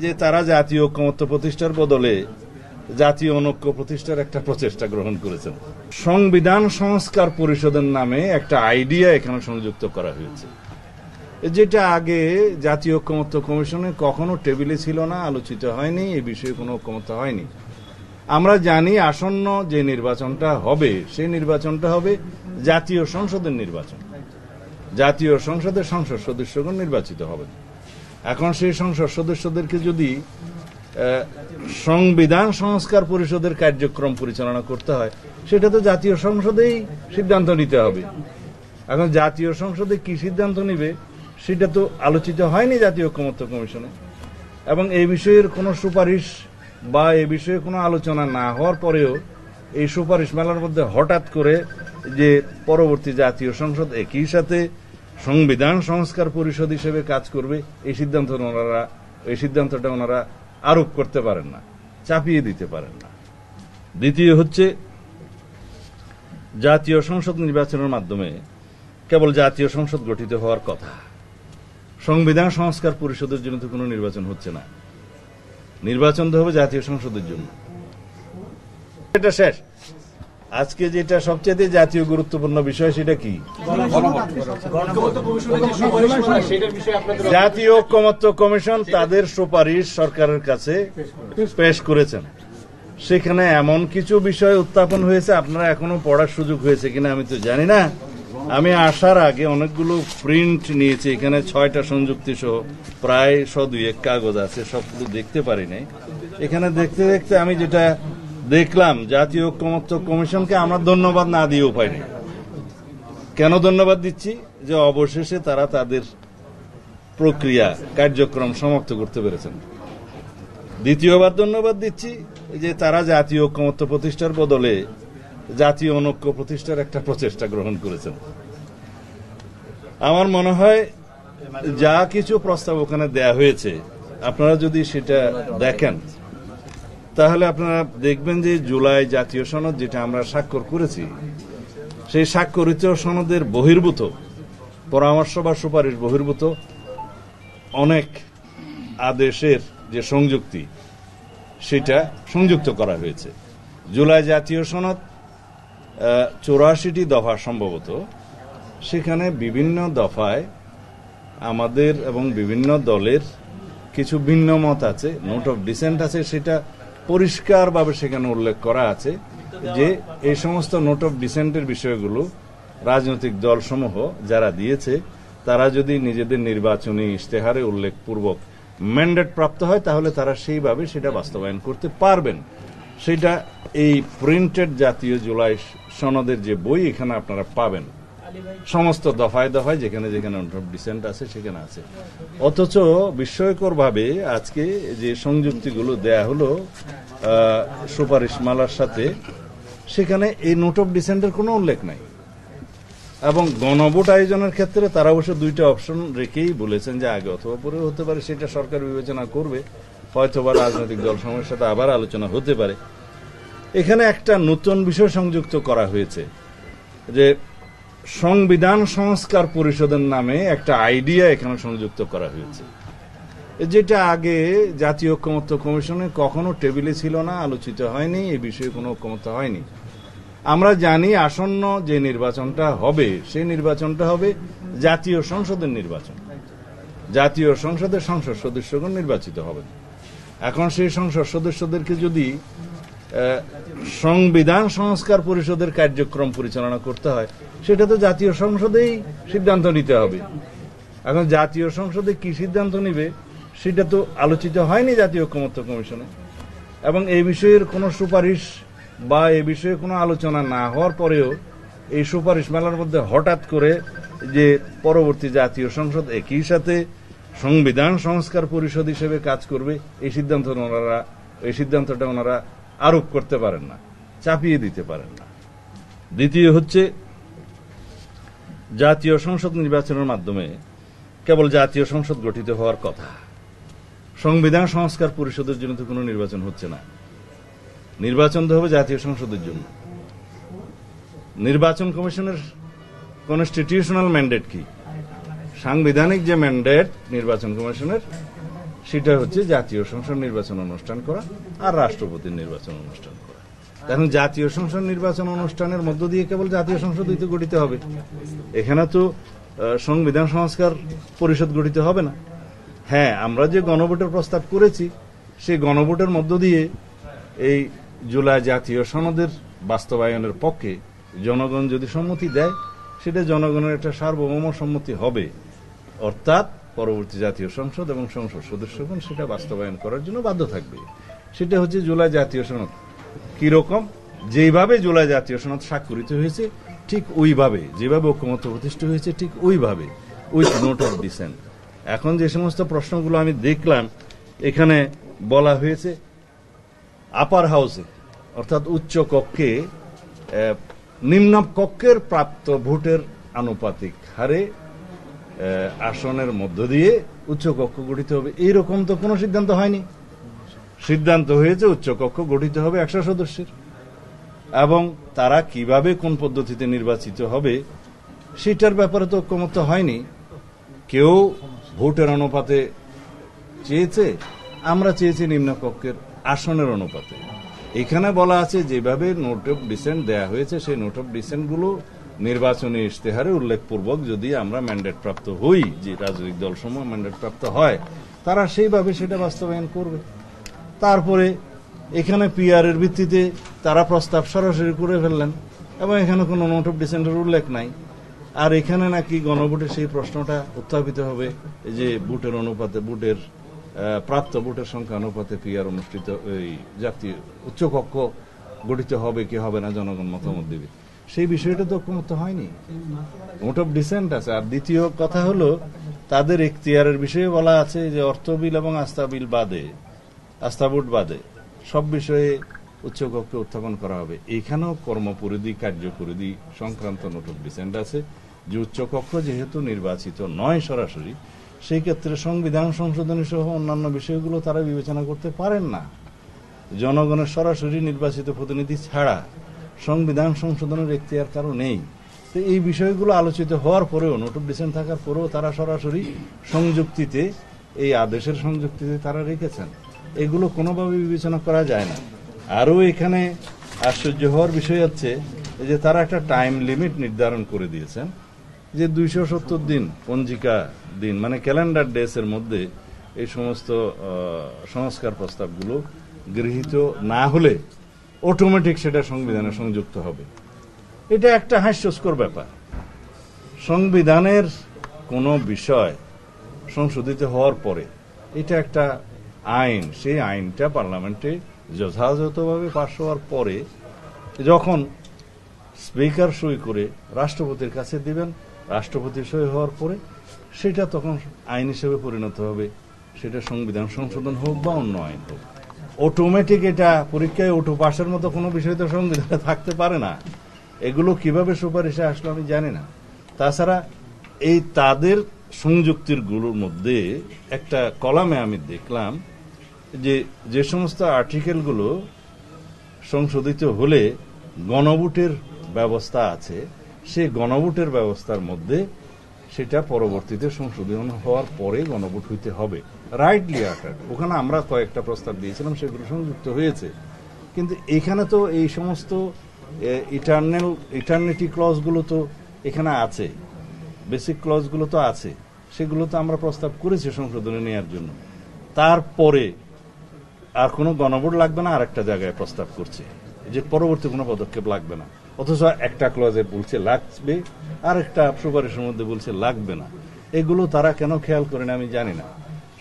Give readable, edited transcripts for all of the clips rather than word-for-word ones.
যে তারা জাতীয় ঐকমত্য প্রতিষ্ঠার বদলে জাতীয় অনৈক্য প্রতিষ্ঠার একটা প্রচেষ্টা গ্রহণ করেছেন। সংবিধান সংস্কার পরিষদের নামে একটা আইডিয়া এখানে সংযুক্ত করা হয়েছে, যেটা আগে জাতীয় ঐকমত্য কমিশনে কখনো টেবিলে ছিল না, আলোচিত হয়নি, এ বিষয়ে কোনো ঐকমত্য হয়নি। আমরা জানি আসন্ন যে নির্বাচনটা হবে সেই নির্বাচনটা হবে জাতীয় সংসদের নির্বাচন। জাতীয় সংসদের সংসদ সদস্যগণ নির্বাচিত হবেন। এখন সেই সংসদ সদস্যদেরকে যদি সংবিধান সংস্কার পরিষদের কার্যক্রম পরিচালনা করতে হয়, সেটা তো জাতীয় সংসদেই সিদ্ধান্ত নিতে হবে। এখন জাতীয় সংসদে কি সিদ্ধান্ত নিবে সেটা তো আলোচিত হয়নি জাতীয় ঐকমত্য কমিশনে, এবং এই বিষয়ের কোনো সুপারিশ বা এ বিষয়ে কোনো আলোচনা না হওয়ার পরেও এই সুপারিশ মেলার মধ্যে হঠাৎ করে যে পরবর্তী জাতীয় সংসদ একই সাথে সংবিধান সংস্কার পরিষদ হিসেবে কাজ করবে, এই সিদ্ধান্তটা ওনারা আরোপ করতে পারেন না, চাপিয়ে দিতে পারেন না। দ্বিতীয় হচ্ছে, জাতীয় সংসদ নির্বাচনের মাধ্যমে কেবল জাতীয় সংসদ গঠিত হওয়ার কথা, সংবিধান সংস্কার পরিষদের জন্য তো কোনো নির্বাচন হচ্ছে না। নির্বাচন তো হবে জাতীয় সংসদের জন্য। এটা শেষ। আজকে যেটা সবচেয়ে জাতীয় গুরুত্বপূর্ণ বিষয় সেটা কি? জাতীয় ঐকমত্য কমিশন তাদের সুপারিশ সরকারের কাছে পেশ করেছেন। সেখানে এমন কিছু বিষয় উত্থাপন হয়েছে, আপনারা এখনো পড়ার সুযোগ হয়েছে কিনা আমি তো জানি না। আমি আসার আগে অনেকগুলো প্রিন্ট নিয়েছি, এখানে 6টা সংযুক্তি সহ প্রায় 100-2 কাগজ আছে, সবগুলো দেখতে পারি নাই। এখানে দেখতে দেখতে আমি যেটা দেখলাম, জাতীয় ঐকমত্য কমিশনকে আমরা ধন্যবাদ না দিয়ে উপায় নেই। কেন ধন্যবাদ দিচ্ছি? যে অবশেষে তারা তাদের প্রক্রিয়া কার্যক্রম সমাপ্ত করতে পেরেছেন। দ্বিতীয়বার ধন্যবাদ দিচ্ছি যে তারা জাতীয় ঐকমত্য প্রতিষ্ঠার বদলে জাতীয় অনৈক্য প্রতিষ্ঠার একটা প্রচেষ্টা গ্রহণ করেছেন। আমার মনে হয় যা কিছু প্রস্তাব ওখানে দেয়া হয়েছে, আপনারা যদি সেটা দেখেন তাহলে আপনারা দেখবেন যে জুলাই জাতীয় সনদ যেটা আমরা স্বাক্ষর করেছি, সেই স্বাক্ষরিত সনদের বহির্ভূত পরামর্শ বা সুপারিশ বহির্ভূত অনেক আদেশের যে সংযুক্তি সেটা সংযুক্ত করা হয়েছে। জুলাই জাতীয় সনদ 84টি দফা সম্ভবত, সেখানে বিভিন্ন দফায় আমাদের এবং বিভিন্ন দলের কিছু ভিন্ন মত আছে, নোট অফ ডিসেন্ট আছে, সেটা পরিষ্কারভাবে সেখানে উল্লেখ করা আছে যে এই সমস্ত নোট অফ ডিসেন্টের বিষয়গুলো রাজনৈতিক দলসমূহ যারা দিয়েছে তারা যদি নিজেদের নির্বাচনী ইশতেহারে উল্লেখপূর্বক ম্যান্ডেট প্রাপ্ত হয় তাহলে তারা সেইভাবে সেটা বাস্তবায়ন করতে পারবেন। সেটা এই প্রিন্টেড জাতীয় জুলাই সনদের যে বই এখানে আপনারা পাবেন, সমস্ত দফায় দফায় যেখানে যেখানে নোট অফ ডিসেন্ট আছে সেখানে আছে। অথচ বিস্ময়করভাবে আজকে যে সংযুক্তিগুলো দেয়া হলো সুপারিশমালার সাথে, সেখানে এই নোট অফ ডিসেন্টের কোনো উল্লেখ নাই। এবং গণভোট আয়োজনের ক্ষেত্রে তারা অবশ্য 2টা অপশন রেখেই বলেছেন যে আগে অথবা পরে হতে পারে, সেটা সরকার বিবেচনা করবে, হয়তোবা রাজনৈতিক দলসমূহের সাথে আবার আলোচনা হতে পারে। এখানে একটা নতুন বিষয় সংযুক্ত করা হয়েছে যে সংবিধান সংস্কার পরিষদের নামে একটা আইডিয়া এখানে সংযুক্ত করা হয়েছে, যেটা আগে জাতীয় ঐকমত্য কমিশনে কখনো টেবিলে ছিল না, আলোচিত হয়নি, এ বিষয়ে কোনো ঐকমত্য হয়নি। আমরা জানি আসন্ন যে নির্বাচনটা হবে সেই নির্বাচনটা হবে জাতীয় সংসদের নির্বাচন। জাতীয় সংসদের সংসদ সদস্যগণ নির্বাচিত হবেন। এখন সেই সংসদ সদস্যদেরকে যদি সংবিধান সংস্কার পরিষদের কার্যক্রম পরিচালনা করতে হয়, সেটা তো জাতীয় সংসদেই সিদ্ধান্ত নিতে হবে। এখন জাতীয় সংসদে কি সিদ্ধান্ত নিবে সেটা তো আলোচিত হয়নি জাতীয় ঐকমত্য কমিশনে, এবং এই বিষয়ের কোনো সুপারিশ বা এ বিষয়ে কোনো আলোচনা না হওয়ার পরেও এই সুপারিশ মেলার মধ্যে হঠাৎ করে যে পরবর্তী জাতীয় সংসদ একই সাথে সংবিধান সংস্কার পরিষদ হিসেবে কাজ করবে, এই সিদ্ধান্তটা ওনারা আরোপ করতে পারেন না, চাপিয়ে দিতে পারেন না। দ্বিতীয় হচ্ছে, জাতীয় সংসদ নির্বাচনের মাধ্যমে কেবল জাতীয় সংসদ গঠিত হওয়ার কথা, সংবিধান সংস্কার পরিষদের জন্য তো কোনো নির্বাচন হচ্ছে না। নির্বাচন তো হবে জাতীয় সংসদের জন্য। নির্বাচন কমিশনের কনস্টিটিউশনাল ম্যান্ডেট কি? সাংবিধানিক যে ম্যান্ডেট নির্বাচন কমিশনের, সেটা হচ্ছে জাতীয় সংসদ নির্বাচন অনুষ্ঠান করা আর রাষ্ট্রপতির নির্বাচন অনুষ্ঠান করা। এখন জাতীয় সংসদ নির্বাচন অনুষ্ঠানের মধ্য দিয়ে কেবল জাতীয় সংসদ হইতে গঠিত হবে, এখানে তো সংবিধান সংস্কার পরিষদ গঠিত হবে না। হ্যাঁ, আমরা যে গণভোটের প্রস্তাব করেছি সেই গণভোটের মধ্য দিয়ে এই জুলাই জাতীয় সনদের বাস্তবায়নের পক্ষে জনগণ যদি সম্মতি দেয়, সেটা জনগণের একটা সার্বভৌম সম্মতি হবে, অর্থাৎ পরবর্তী জাতীয় সংসদ এবং সংসদ সদস্যগণ সেটা বাস্তবায়ন করার জন্য বাধ্য থাকবে। সেটা হচ্ছে জুলাই জাতীয় সনদ। কিরকম? যেভাবে জুলাই জাতীয় সনদ স্বাক্ষরিত হয়েছে ঠিক ওইভাবে, যেভাবে ঐক্যমত্য প্রতিষ্ঠা হয়েছে ঠিক ওইভাবে, উইথ নোট অফ ডিসেন্ট। এখন যে সমস্ত প্রশ্নগুলো আমি দেখলাম এখানে বলা হয়েছে আপার হাউসে অর্থাৎ উচ্চ কক্ষে নিম্ন কক্ষের প্রাপ্ত ভোটের আনুপাতিক হারে আসনের মধ্য দিয়ে উচ্চ কক্ষ গঠিত হবে, এইরকম তো কোনো সিদ্ধান্ত হয়নি। সিদ্ধান্ত হয়েছে উচ্চ কক্ষ গঠিত হবে 100 সদস্যের, এবং তারা কিভাবে কোন পদ্ধতিতে নির্বাচিত হবে সেটার ব্যাপারে তো ঐক্যমত্য হয়নি। কেউ ভোটের অনুপাতে চেয়েছে, আমরা চেয়েছি নিম্নকক্ষের আসনের অনুপাতে। এখানে বলা আছে যেভাবে নোট অফ ডিসেন্ট দেয়া হয়েছে সেই নোট অফ ডিসেন্ট গুলো নির্বাচনী ইশতেহারে উল্লেখপূর্বক যদি আমরা ম্যান্ডেট প্রাপ্ত হই, যে রাজনৈতিক দলসমূহ ম্যান্ডেট প্রাপ্ত হয়, তারা সেইভাবে সেটা বাস্তবায়ন করবে। তারপরে এখানে পিআর এর ভিত্তিতে তারা প্রস্তাব সরাসরি করে ফেললেন এবং এখানে কোনো নোট অফ ডিসেন্টের উল্লেখ নাই। আর এখানে নাকি গণভোটে সেই প্রশ্নটা উত্থাপিত হবে যে ভোটের অনুপাতে, ভোটের প্রাপ্ত ভোটের সংখ্যা অনুপাতে পিআর অনুষ্ঠিত, এই জাতীয় উচ্চকক্ষ গঠিত হবে কি হবে না জনগণ মতামত দেবে, সেই বিষয়টা তো ঐক্যমত্য হয়নি। নোট অফ ডিসেন্ট আছে। আর দ্বিতীয় কথা হলো তাদের এখতিয়ারের বিষয়ে বলা আছে যে অর্থ বিল এবং আস্থা বিল বাদে, আস্থা ভোট বাদে সব বিষয়ে উচ্চকক্ষে উত্থাপন করা হবে। এখানেও কর্মপরিধি, কার্যপরিধি সংক্রান্ত নোট অফ ডিসেন্ট আছে যে উচ্চকক্ষ যেহেতু নির্বাচিত নয় সরাসরি, সেই ক্ষেত্রে সংবিধান সংশোধনী সহ অন্যান্য বিষয়গুলো তারা বিবেচনা করতে পারেন না। জনগণের সরাসরি নির্বাচিত প্রতিনিধি ছাড়া সংবিধান সংশোধনের এখতিয়ার কারো নেই। তো এই বিষয়গুলো আলোচিত হওয়ার পরেও, নোট অফ ডিসেন্ট থাকার পরেও তারা সরাসরি সংযুক্তিতে, এই আদেশের সংযুক্তিতে তারা রেখেছেন। এগুলো কোনোভাবে বিবেচনা করা যায় না। আরও এখানে আশ্চর্য হওয়ার বিষয় হচ্ছে যে তারা একটা টাইম লিমিট নির্ধারণ করে দিয়েছেন যে 270 দিন পঞ্জিকা দিন, মানে ক্যালেন্ডার ডেস এর মধ্যে এই সমস্ত সংস্কার প্রস্তাবগুলো গৃহীত না হলে অটোমেটিক সেটা সংবিধানে সংযুক্ত হবে। এটা একটা হাস্যস্কর ব্যাপার। সংবিধানের কোনো বিষয় সংশোধিত হওয়ার পরে এটা একটা আইন, সেই আইনটা পার্লামেন্টে যথাযথভাবে পাশ হওয়ার পরে যখন স্পিকার সই করে রাষ্ট্রপতির কাছে দিবেন, রাষ্ট্রপতি সই হওয়ার পরে সেটা তখন আইন হিসেবে পরিণত হবে, সেটা সংবিধান সংশোধন হোক বা অন্য আইন হোক। অটোমেটিক এটা পরীক্ষায় ওঠো পাশের মতো কোনো বিষয় তো সংবিধানে থাকতে পারে না। এগুলো কিভাবে সুপারিশে আসলো আমি জানি না। তাছাড়া এই তাদের সংযুক্তির গুলোর মধ্যে একটা কলামে আমি দেখলাম যে সমস্ত আর্টিকেলগুলো সংশোধিত হলে গণভোটের ব্যবস্থা আছে, সেই গণভোটের ব্যবস্থার মধ্যে সেটা পরবর্তীতে সংশোধন হওয়ার পরে গণভোট হইতে হবে। রাইটলি আটার্ড, ওখানে আমরা কয়েকটা প্রস্তাব দিয়েছিলাম, সেগুলো সংযুক্ত হয়েছে। কিন্তু এখানে তো এই সমস্ত ইটারনিটি ক্লজগুলো তো এখানে আছে, বেসিক ক্লজগুলো তো আছে, সেগুলো তো আমরা প্রস্তাব করেছি সংশোধনে নেওয়ার জন্য। তারপরে আর কোনো গণভোট লাগবে না, আর একটা জায়গায় প্রস্তাব করছে যে পরবর্তী কোনো পদক্ষেপ লাগবে না, অথচ একটা ক্লজে বলছে লাগবে, আর একটা সুপারিশের মধ্যে বলছে লাগবে না। এগুলো তারা কেন খেয়াল করে না আমি জানি না।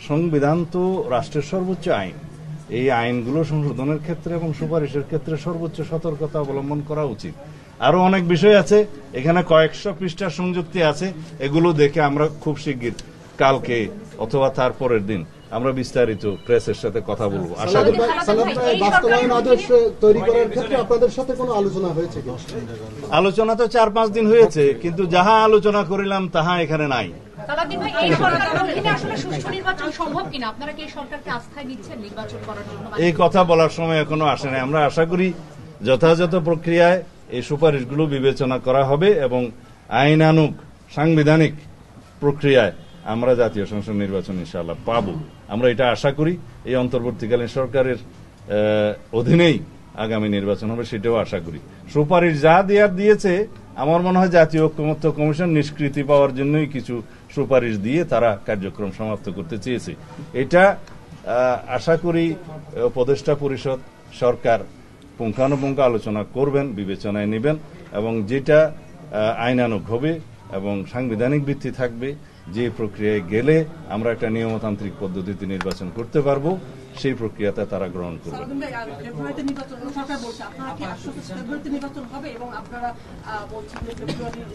সংবিধান তো রাষ্ট্রের সর্বোচ্চ আইন, এই আইনগুলো সংশোধনের ক্ষেত্রে এবং সুপারিশের ক্ষেত্রে সর্বোচ্চ সতর্কতা অবলম্বন করা উচিত। আরো অনেক বিষয় আছে, এখানে কয়েকশো পৃষ্ঠার সংযুক্তি আছে, এগুলো দেখে আমরা খুব শিগগির কালকে অথবা তার পরের দিন আমরা বিস্তারিত প্রেসের সাথে কথা বলবো। আশা করি বাস্তবায়ন আদেশ তৈরি করার ক্ষেত্রে আপনাদের সাথে কোনো আলোচনা হয়েছে? আলোচনা তো 4-5 দিন হয়েছে, কিন্তু যাহা আলোচনা করিলাম তাহা এখানে নাই। এই কথা বলার সময় এখনো আসে নাই। আমরা আশা করি যথাযথ প্রক্রিয়ায় এই সুপারিশগুলো বিবেচনা করা হবে এবং আইনানুগ সাংবিধানিক প্রক্রিয়ায় আমরা জাতীয় সংসদ নির্বাচন ইনশাআল্লাহ পাবো। আমরা এটা আশা করি। এই অন্তর্বর্তীকালীন সরকারের অধীনেই আগামী নির্বাচন হবে, সেটাও আশা করি। সুপারিশ যা দেওয়ার দিয়েছে, আমার মনে হয় জাতীয় ঐক্যমত্য কমিশন নিষ্কৃতি পাওয়ার জন্যই কিছু সুপারিশ দিয়ে তারা কার্যক্রম সমাপ্ত করতে চেয়েছে। এটা আশা করি উপদেষ্টা পরিষদ, সরকার পুঙ্খানুপুঙ্খ আলোচনা করবেন, বিবেচনায় নেবেন, এবং যেটা আইনানুগ হবে এবং সাংবিধানিক ভিত্তি থাকবে, যে প্রক্রিয়ায় গেলে আমরা একটা নিয়মতান্ত্রিক পদ্ধতিতে নির্বাচন করতে পারবো, সেই প্রক্রিয়াতে তারা গ্রহণ করবেন।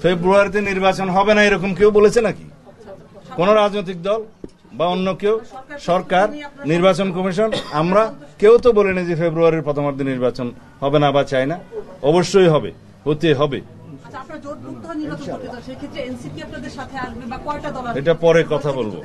ফেব্রুয়ারিতে নির্বাচন হবে না এরকম কেউ বলেছে নাকি? কোন রাজনৈতিক দল বা অন্য কেউ? সরকার, নির্বাচন কমিশন, আমরা কেউ তো বলিনি যে ফেব্রুয়ারির প্রথমার্ধে নির্বাচন হবে না বা চাই না। অবশ্যই হবে, হতে হবে। এটা পরে কথা বলবো।